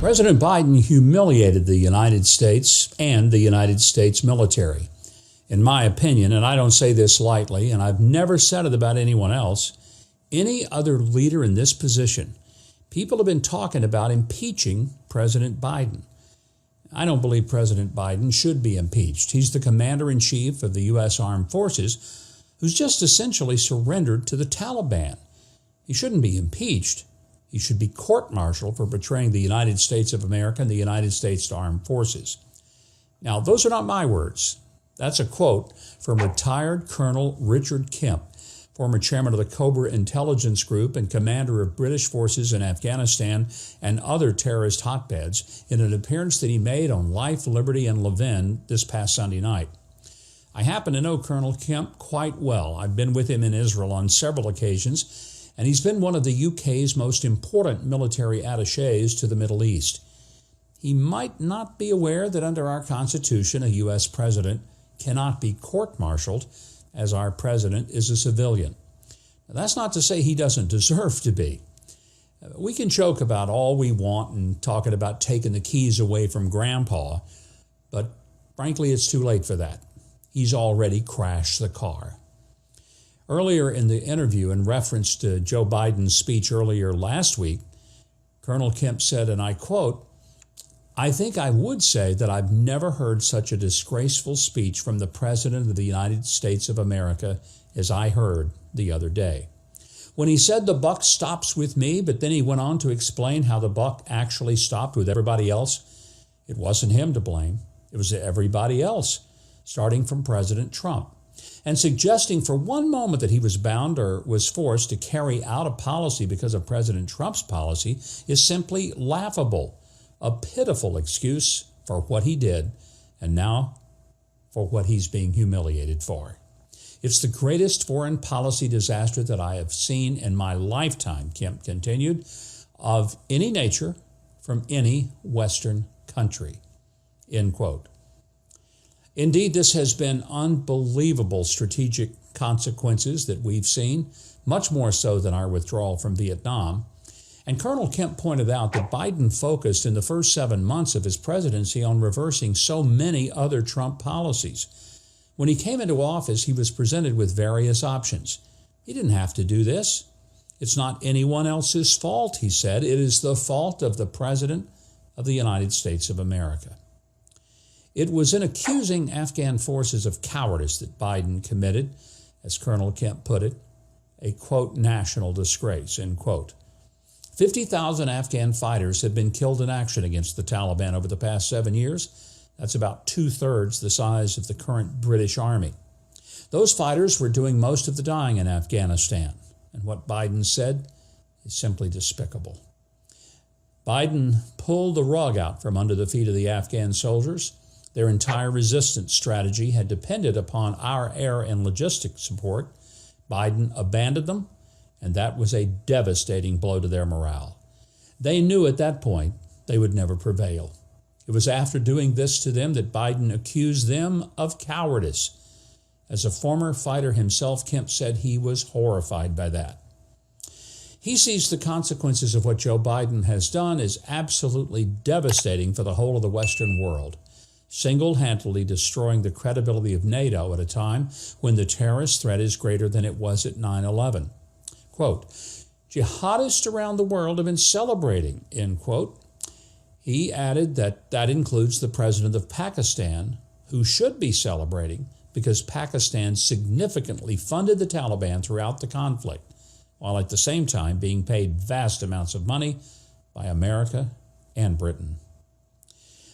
President Biden humiliated the United States and the United States military. In my opinion, and I don't say this lightly, and I've never said it about anyone else, any other leader in this position, people have been talking about impeaching President Biden. I don't believe President Biden should be impeached. He's the commander-in-chief of the U.S. Armed Forces who's just essentially surrendered to the Taliban. He shouldn't be impeached. He should be court-martialed for betraying the United States of America and the United States Armed Forces. Now, those are not my words. That's a quote from retired Colonel Richard Kemp, former chairman of the Cobra Intelligence Group and commander of British forces in Afghanistan and other terrorist hotbeds, in an appearance that he made on Life, Liberty, and Levin this past Sunday night. I happen to know Colonel Kemp quite well. I've been with him in Israel on several occasions, and he's been one of the UK's most important military attachés to the Middle East. He might not be aware that under our Constitution, a U.S. president cannot be court-martialed, as our president is a civilian. Now, that's not to say he doesn't deserve to be. We can joke about all we want and talking about taking the keys away from Grandpa, but frankly, it's too late for that. He's already crashed the car. Earlier in the interview, in reference to Joe Biden's speech earlier last week, Colonel Kemp said, and I quote, "I think I would say that I've never heard such a disgraceful speech from the President of the United States of America as I heard the other day. When he said the buck stops with me, but then he went on to explain how the buck actually stopped with everybody else, it wasn't him to blame. It was everybody else, starting from President Trump. And suggesting for one moment that he was bound or was forced to carry out a policy because of President Trump's policy is simply laughable, a pitiful excuse for what he did, and now for what he's being humiliated for. It's the greatest foreign policy disaster that I have seen in my lifetime," Kemp continued, "of any nature from any Western country," end quote. Indeed, this has been unbelievable strategic consequences that we've seen, much more so than our withdrawal from Vietnam. And Colonel Kemp pointed out that Biden focused in the first 7 months of his presidency on reversing so many other Trump policies. When he came into office, he was presented with various options. He didn't have to do this. It's not anyone else's fault, he said. It is the fault of the President of the United States of America. It was in accusing Afghan forces of cowardice that Biden committed, as Colonel Kemp put it, a, quote, national disgrace, end quote. 50,000 Afghan fighters have been killed in action against the Taliban over the past 7 years. That's about 2/3 the size of the current British Army. Those fighters were doing most of the dying in Afghanistan, and what Biden said is simply despicable. Biden pulled the rug out from under the feet of the Afghan soldiers. Their entire resistance strategy had depended upon our air and logistics support. Biden abandoned them, and that was a devastating blow to their morale. They knew at that point they would never prevail. It was after doing this to them that Biden accused them of cowardice. As a former fighter himself, Kemp said he was horrified by that. He sees the consequences of what Joe Biden has done as absolutely devastating for the whole of the Western world, single-handedly destroying the credibility of NATO at a time when the terrorist threat is greater than it was at 9/11. Quote, "Jihadists around the world have been celebrating," end quote. He added that that includes the president of Pakistan, who should be celebrating because Pakistan significantly funded the Taliban throughout the conflict, while at the same time being paid vast amounts of money by America and Britain.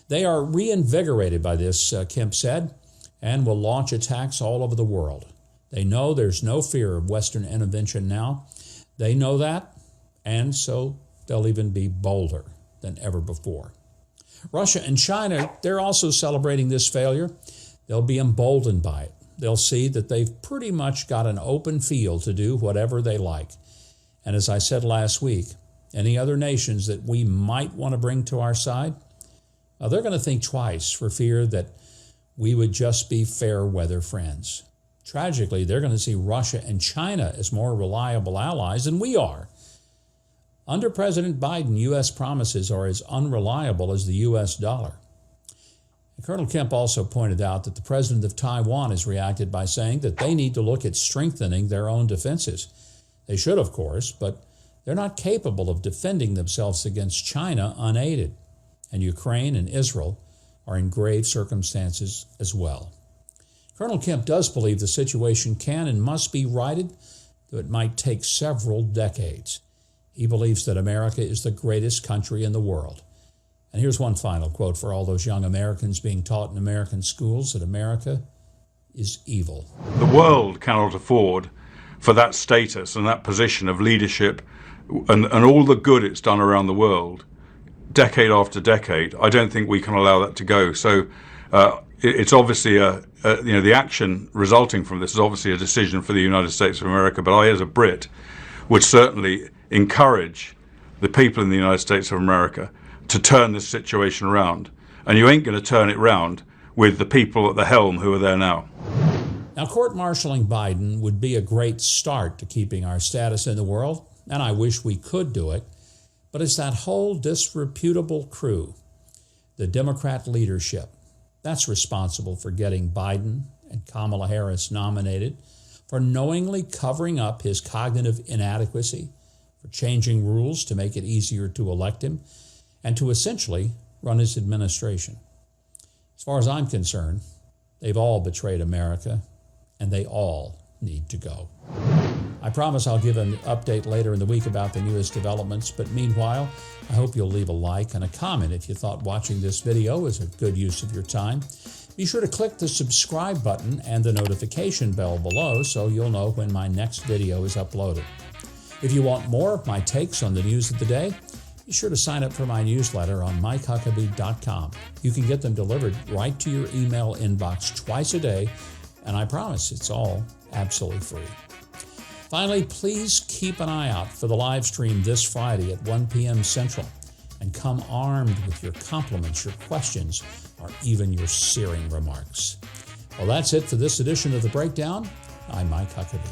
They are reinvigorated by this, Kemp said, and will launch attacks all over the world. They know there's no fear of Western intervention now. They know that, and so they'll even be bolder than ever before. Russia and China, they're also celebrating this failure. They'll be emboldened by it. They'll see that they've pretty much got an open field to do whatever they like. And as I said last week, any other nations that we might want to bring to our side, they're going to think twice for fear that we would just be fair weather friends. Tragically, they're going to see Russia and China as more reliable allies than we are. Under President Biden, U.S. promises are as unreliable as the U.S. dollar. And Colonel Kemp also pointed out that the president of Taiwan has reacted by saying that they need to look at strengthening their own defenses. They should, of course, but they're not capable of defending themselves against China unaided. And Ukraine and Israel are in grave circumstances as well. Colonel Kemp does believe the situation can and must be righted, though it might take several decades. He believes that America is the greatest country in the world. And here's one final quote for all those young Americans being taught in American schools that America is evil. The world cannot afford for that status and that position of leadership and all the good it's done around the world, decade after decade. I don't think we can allow that to go. So it's obviously the action resulting from this is obviously a decision for the United States of America. But I, as a Brit, would certainly encourage the people in the United States of America to turn this situation around. And you ain't going to turn it around with the people at the helm who are there now. Now, court-martialing Biden would be a great start to keeping our status in the world, and I wish we could do it. But it's that whole disreputable crew, the Democrat leadership, that's responsible for getting Biden and Kamala Harris nominated, for knowingly covering up his cognitive inadequacy, for changing rules to make it easier to elect him, and to essentially run his administration. As far as I'm concerned, they've all betrayed America, and they all need to go. I promise I'll give an update later in the week about the newest developments, but meanwhile, I hope you'll leave a like and a comment if you thought watching this video was a good use of your time. Be sure to click the subscribe button and the notification bell below so you'll know when my next video is uploaded. If you want more of my takes on the news of the day, be sure to sign up for my newsletter on MikeHuckabee.com. You can get them delivered right to your email inbox twice a day, and I promise it's all absolutely free. Finally, please keep an eye out for the live stream this Friday at 1 p.m. Central, and come armed with your compliments, your questions, or even your searing remarks. Well, that's it for this edition of The Breakdown. I'm Mike Huckabee.